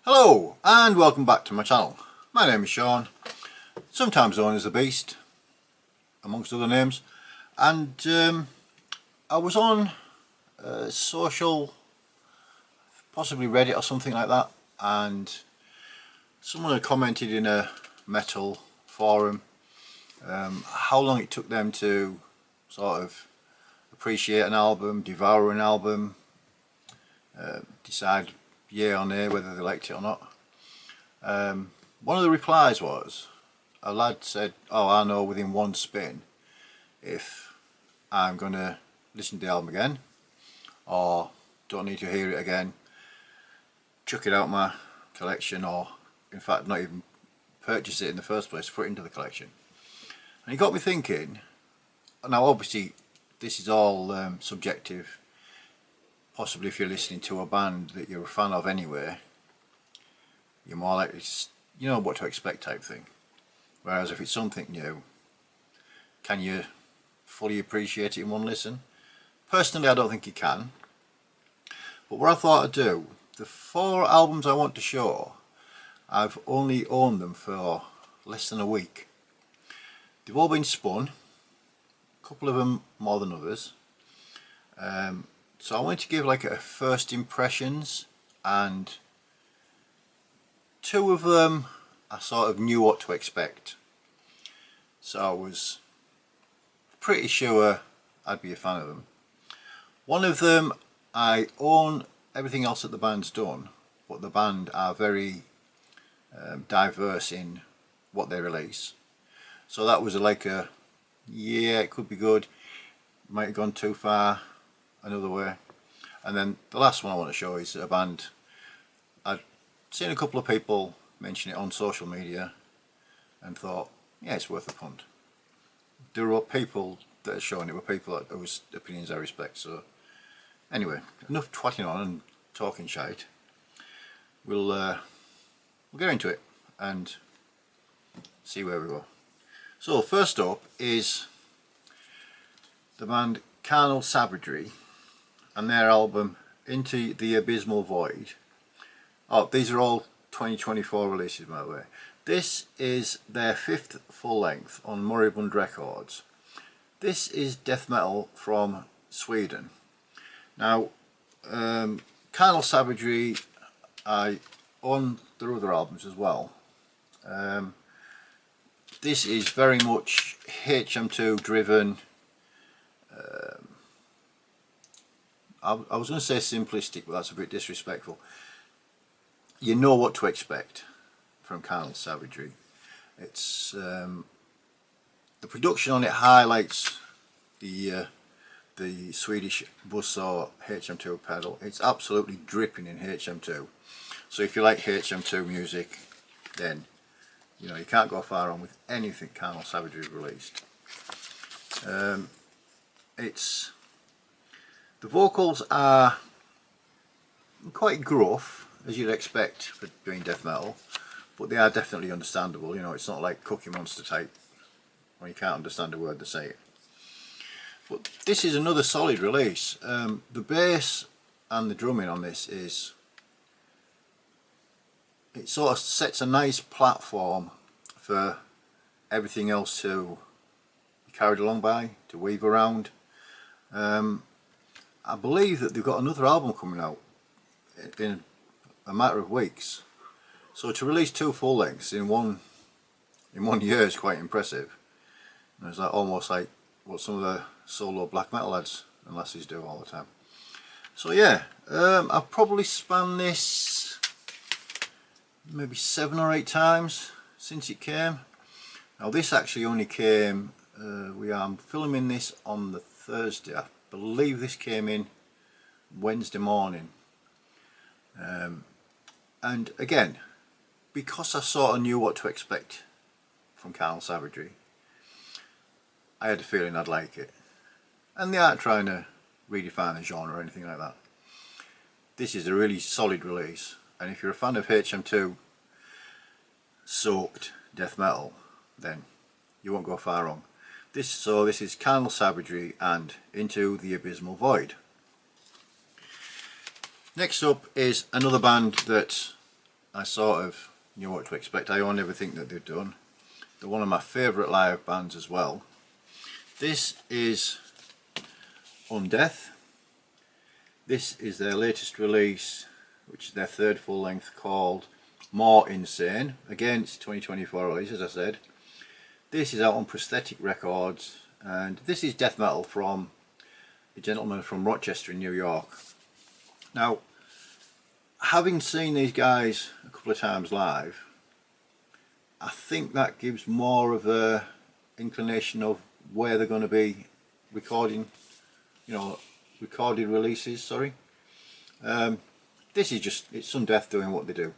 Hello and welcome back to my channel. My name is Sean, sometimes known as the Beast, amongst other names, and I was on social, possibly Reddit or something like that, and someone had commented in a metal forum how long it took them to sort of appreciate an album, devour an album, decide yay or nay whether they liked it or not. One of the replies was, a lad said, "Oh, I know within one spin if I'm going to listen to the album again or don't need to hear it again, chuck it out my collection, or in fact not even purchase it in the first place, put it into the collection." And it got me thinking. Now obviously this is all subjective. Possibly if you're listening to a band that you're a fan of anyway, you're more likely to, you know what to expect type thing. Whereas if it's something new, can you fully appreciate it in one listen? Personally, I don't think you can. But what I thought I'd do, the 4 albums I want to show, I've only owned them for less than a week. They've all been spun, a couple of them more than others. So I wanted to give like a first impressions, and 2 of them I sort of knew what to expect. So I was pretty sure I'd be a fan of them. One of them I own everything else that the band's done, but the band are very diverse in what they release. So that was like a, yeah, it could be good, might have gone too far another way. And then the last one I want to show is a band I'd seen a couple of people mention it on social media and thought, yeah, it's worth a punt. There were people that are showing it, were people whose opinions I respect. So anyway, enough twatting on and talking shite. We'll get into it and see where we go. So first up is the band Caral Savage and their album Into the Abysmal Void. Oh, these are all 2024 releases, by the way. This is their 5th full length on Moribund Records. This is death metal from Sweden. Now, Caral Savage, I own their other albums as well. This is very much HM2 driven. I was going to say simplistic, but that's a bit disrespectful. You know what to expect from Caral Savage. It's the production on it highlights the Swedish Buzzsaw HM2 pedal. It's absolutely dripping in HM2. So if you like HM2 music, then you know you can't go far wrong with anything Caral Savage has released. The vocals are quite gruff, as you'd expect for doing death metal, but they are definitely understandable. You know, it's not like Cookie Monster type where you can't understand a word they say. But this is another solid release. The bass and the drumming on this it sort of sets a nice platform for everything else to be carried along by, to weave around. I believe that they've got another album coming out in a matter of weeks. So to release 2 full lengths in one year is quite impressive. And it's like almost like what some of the solo black metal lads and lassies do all the time. So yeah, I've probably spanned this maybe 7 or 8 times since it came. Now this actually only came, I'm filming this on the Thursday. I believe this came in Wednesday morning. And again, because I sort of knew what to expect from Caral Savage, I had a feeling I'd like it. And they aren't trying to redefine the genre or anything like that. This is a really solid release, and if you're a fan of HM2 soaked death metal, then you won't go far wrong. This is Caral Savage and Into the Abysmal Void. Next up is another band that I sort of knew what to expect. I own everything that they've done. They're one of my favourite live bands as well. This is Undeath. This is their latest release, which is their third full length, called More Insane. Again, it's 2024 release, as I said. This is out on Prosthetic Records, and this is death metal from a gentleman from Rochester in New York. Now, having seen these guys a couple of times live, I think that gives more of a inclination of where they're going to be recording, recorded releases, sorry. This is just, it's Undeath doing what they do.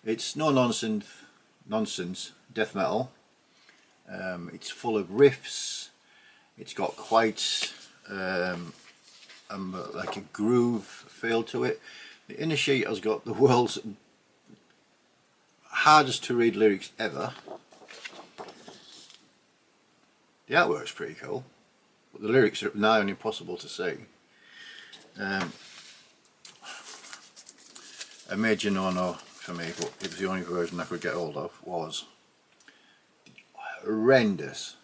It's no nonsense death metal. It's full of riffs. It's got quite like a groove feel to it. The inner sheet has got the world's hardest to read lyrics ever. The artwork's pretty cool, but the lyrics are nigh on impossible to see. A major no-no for me, but it was the only version I could get hold of, was horrendous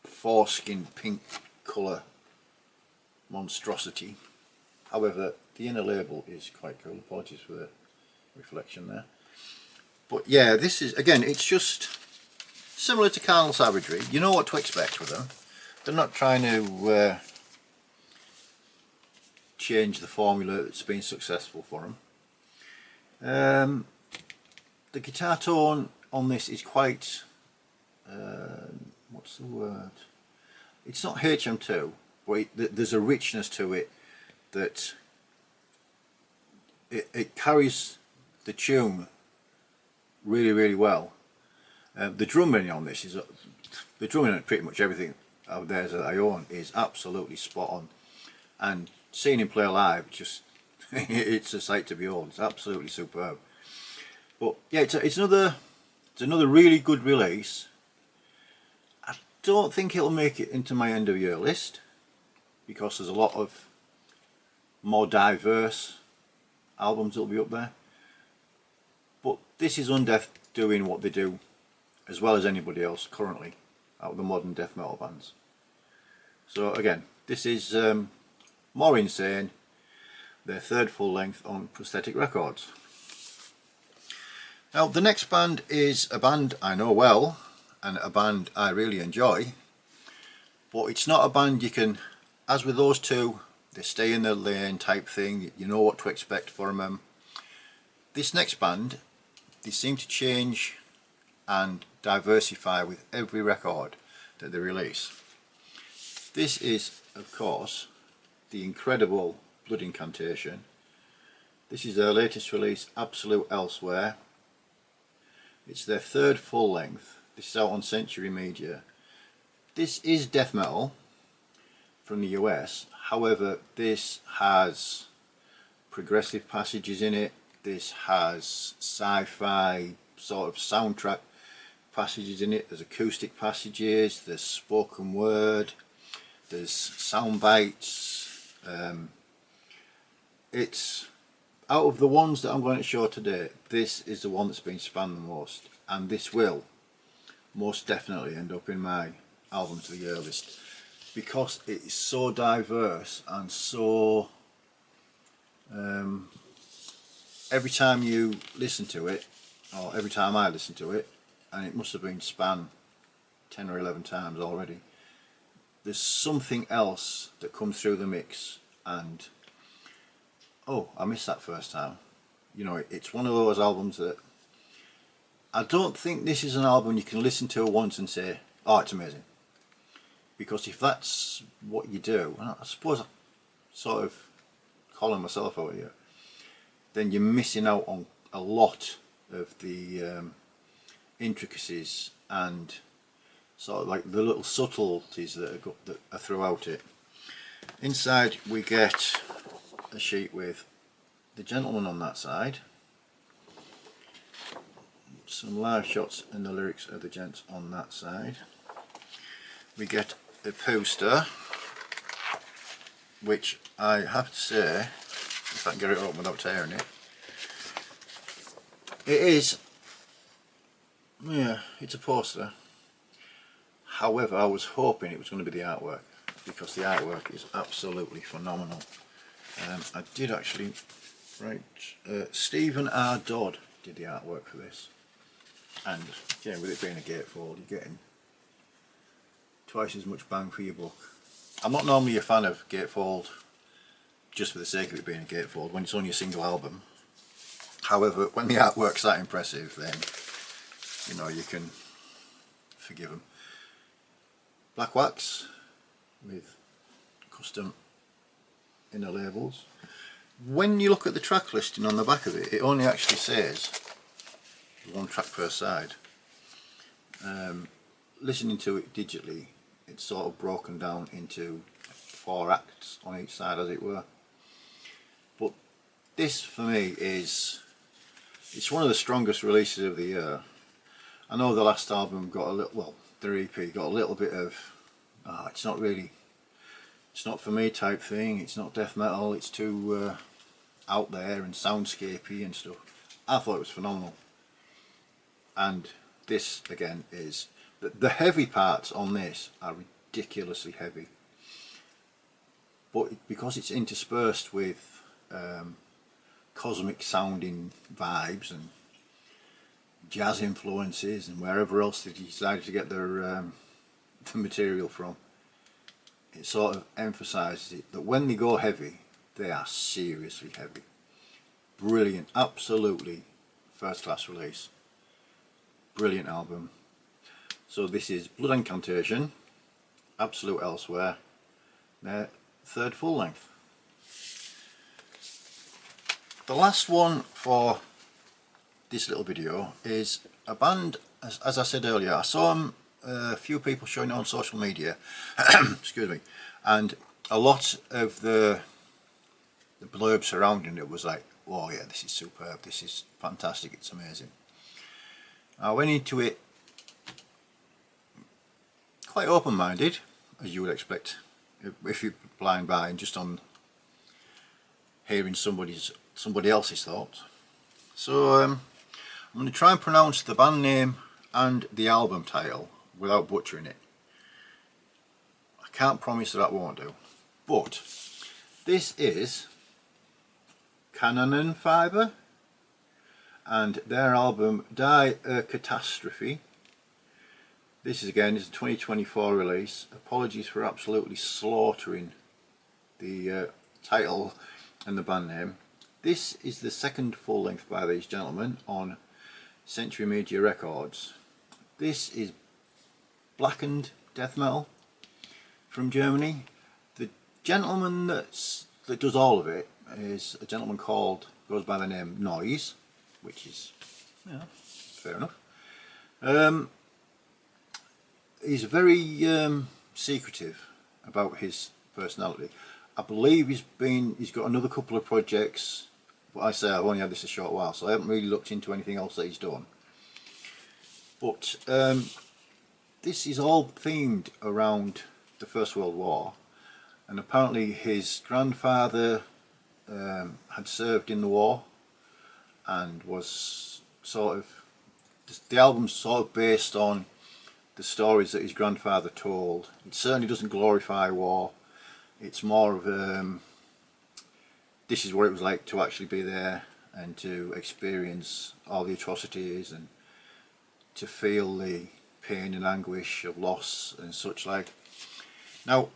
foreskin pink colour monstrosity. However, the inner label is quite cool. Apologies for the reflection there. But yeah, this is, again, it's just similar to Caral Savage. You know what to expect with them. They're not trying to change the formula that's been successful for them. The guitar tone on this is quite, what's the word? It's not HM2, but there's a richness to it that it carries the tune really, really well. The drumming on this is, the drumming on pretty much everything out there that I own is absolutely spot on, and seeing him play live, just it's a sight to behold. It's absolutely superb. But yeah, it's another really good release. I don't think it'll make it into my end of year list because there's a lot of more diverse albums that'll be up there. But this is Undeath doing what they do as well as anybody else currently out of the modern death metal bands. So again, this is More Insane, their third full length on Prosthetic Records. Now the next band is a band I know well and a band I really enjoy, but it's not a band you can, as with those two, they stay in their lane type thing, you know what to expect from them. This next band, they seem to change and diversify with every record that they release. This is, of course, the incredible Blood Incantation. This is their latest release, Absolute Elsewhere. It's their third full length. This is out on Century Media. This is death metal from the US, however this has progressive passages in it, this has sci-fi sort of soundtrack passages in it, there's acoustic passages, there's spoken word, there's sound bites. It's, out of the ones that I'm going to show today, this is the one that's been spanned the most, and this will most definitely end up in my album to the year list because it is so diverse and so every time you listen to it, or every time I listen to it, and it must have been spanned 10 or 11 times already, there's something else that comes through the mix and oh, I missed that first time. You know, it's one of those albums that I don't think this is an album you can listen to once and say, oh, it's amazing. Because if that's what you do, and I suppose I'm sort of calling myself out here, then you're missing out on a lot of the intricacies and sort of like the little subtleties that are throughout it. Inside we get a sheet with the gentleman on that side, some live shots and the lyrics of the gents on that side. We get a poster, which I have to say, if I can get it open without tearing it, It is, yeah, it's a poster. However, I was hoping it was going to be the artwork, because the artwork is absolutely phenomenal. I did actually, right, Stephen R. Dodd did the artwork for this, and again, with it being a gatefold, you're getting twice as much bang for your buck. I'm not normally a fan of gatefold just for the sake of it being a gatefold when it's only a single album. However, when the artwork's that impressive, then you know you can forgive them. Black wax with custom inner labels. When you look at the track listing on the back of it, it only actually says one track per side. Listening to it digitally, it's sort of broken down into 4 acts on each side, as it were. But this for me it's one of the strongest releases of the year. I know the last album got a little, well, the EP got a little bit of, it's not for me type thing, it's not death metal, it's too out there and soundscapey and stuff. I thought it was phenomenal. And this again is, the heavy parts on this are ridiculously heavy. But because it's interspersed with cosmic sounding vibes and jazz influences and wherever else they decided to get their the material from, it sort of emphasises it that when they go heavy, they are seriously heavy. Brilliant, absolutely first class release. Brilliant album. So this is Blood Incantation, Absolute Elsewhere, their 3rd full length. The last one for this little video is a band, as I said earlier, I saw a few people showing it on social media, excuse me, and a lot of the blurb surrounding it was like, oh yeah, this is superb, this is fantastic, it's amazing. I went into it quite open-minded, as you would expect if you're blind by and just on hearing somebody else's thoughts. So I'm going to try and pronounce the band name and the album title without butchering it. I can't promise that won't do, but this is Cannon Fiber and their album Die A Catastrophe. This is again is a 2024 release. Apologies for absolutely slaughtering the title and the band name. This is the 2nd full length by these gentlemen on Century Media Records. This is blackened death metal from Germany. The gentleman that does all of it is a gentleman goes by the name Noise, which is, yeah, fair enough. He's very secretive about his personality. I believe he's got another couple of projects, but I say I've only had this a short while, so I haven't really looked into anything else that he's done. But this is all themed around the First World War, and apparently his grandfather had served in the war and was sort of, the album's sort of based on the stories that his grandfather told. It certainly doesn't glorify war. It's more of this is what it was like to actually be there and to experience all the atrocities and to feel the pain and anguish of loss and such like. Now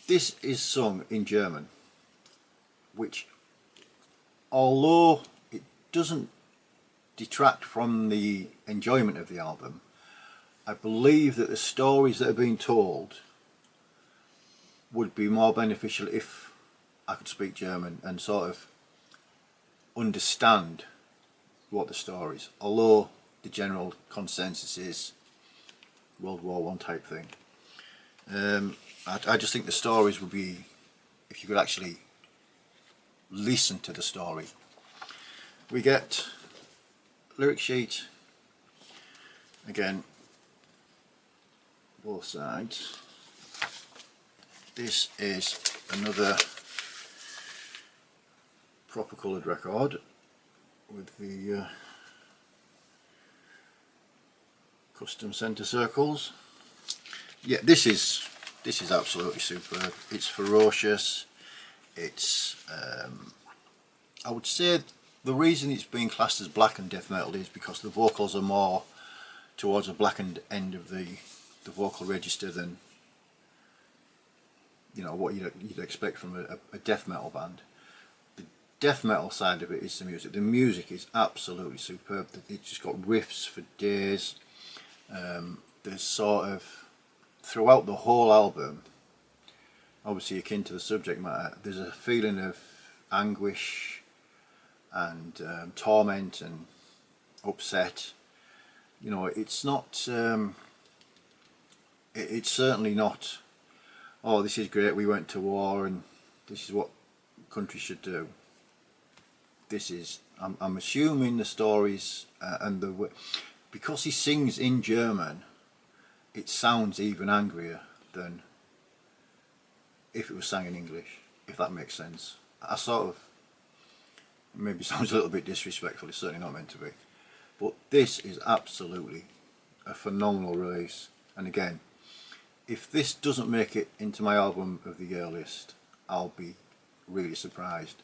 this is sung in German, which, although it doesn't detract from the enjoyment of the album, I believe that the stories that are being told would be more beneficial if I could speak German and sort of understand what the stories, although the general consensus is World War I type thing. I just think the stories would be, if you could actually listen to the story. We get lyric sheet, again, both sides. This is another proper coloured record with the custom centre circles. Yeah, this is absolutely superb. It's ferocious. It's I would say the reason it's being classed as blackened death metal is because the vocals are more towards the blackened end of the vocal register than, you know, what you'd expect from a death metal band. The death metal side of it is the music. The music is absolutely superb. It's just got riffs for days. There's sort of, throughout the whole album, obviously akin to the subject matter, there's a feeling of anguish and torment and upset. You know, it's not, it's certainly not, oh, this is great, we went to war and this is what countries should do. This is, I'm assuming the stories and because he sings in German, it sounds even angrier than if it was sang in English, if that makes sense. I sort of, maybe sounds a little bit disrespectful, it's certainly not meant to be. But this is absolutely a phenomenal release. And again, if this doesn't make it into my album of the year list, I'll be really surprised.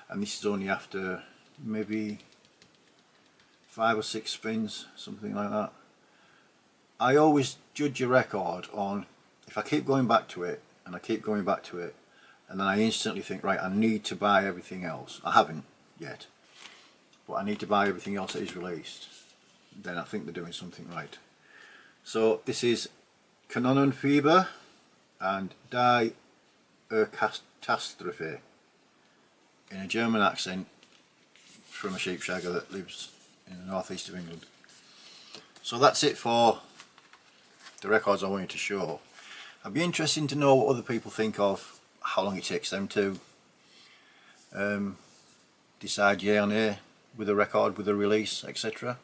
And this is only after maybe 5 or 6 spins, something like that. I always judge a record on, if I keep going back to it and I keep going back to it, and then I instantly think, right, I need to buy everything else. I haven't yet, but I need to buy everything else that is released. Then I think they're doing something right. So this is Kanonenfieber and Die A Catastrophe in a German accent from a sheepshagger that lives in the northeast of England. So that's it for the records I wanted to show. I'd be interested to know what other people think of how long it takes them to decide yay or nay with a record, with a release, etc.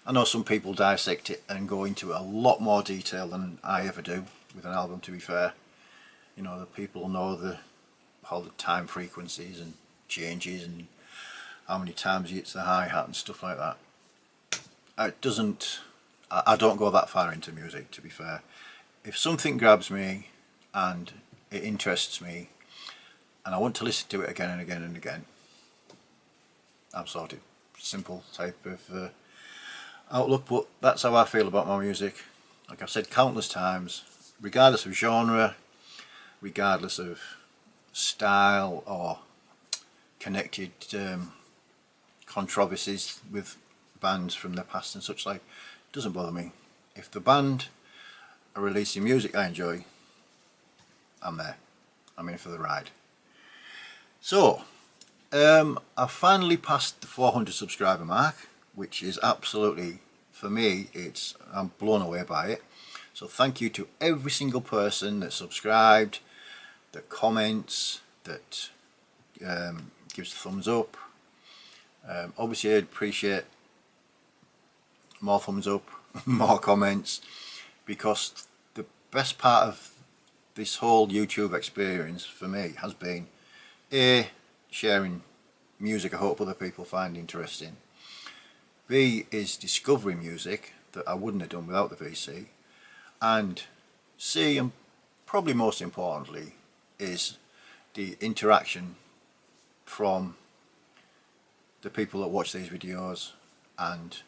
I know some people dissect it and go into a lot more detail than I ever do with an album, to be fair. You know, the people know all the time frequencies and changes and how many times he hits the hi-hat and stuff like that. I don't go that far into music, to be fair. If something grabs me and it interests me and I want to listen to it again and again and again, I'm sorted. Simple type of outlook, but that's how I feel about my music. Like I've said countless times, regardless of genre, regardless of style or connected controversies with bands from the past and such like, it doesn't bother me. If the band are releasing music I enjoy, I'm there. I'm in for the ride. So I've finally passed the 400 subscriber mark, which is absolutely, for me, I'm blown away by it. So thank you to every single person that subscribed, that comments, that gives a thumbs up. Obviously I'd appreciate more thumbs up, more comments, because the best part of this whole YouTube experience for me has been A, sharing music I hope other people find interesting. B is discovering music that I wouldn't have done without the VC. And C, and probably most importantly, is the interaction from the people that watch these videos and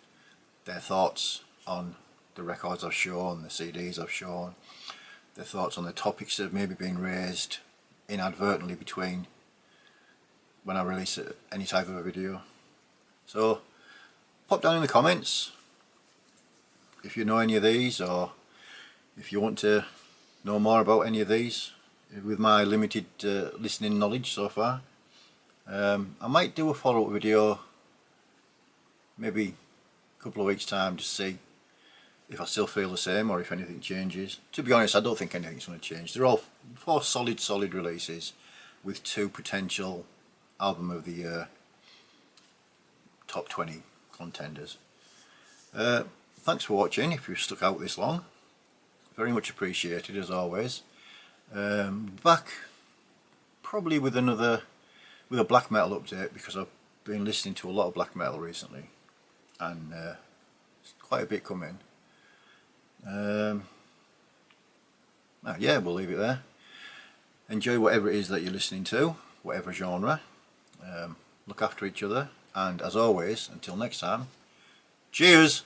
their thoughts on the records I've shown, the CDs I've shown, their thoughts on the topics that have maybe been raised inadvertently between when I release any type of a video. So pop down in the comments if you know any of these, or if you want to know more about any of these with my limited listening knowledge so far. I might do a follow-up video maybe a couple of weeks time to see if I still feel the same or if anything changes. To be honest, I don't think anything's going to change. They're all 4 solid releases with 2 potential album of the year top 20 contenders. Thanks for watching if you've stuck out this long. Very much appreciated as always. Back probably with a black metal update, because I've been listening to a lot of black metal recently and quite a bit coming. Yeah, we'll leave it there. Enjoy whatever it is that you're listening to, whatever genre. Look after each other, and as always, until next time, cheers!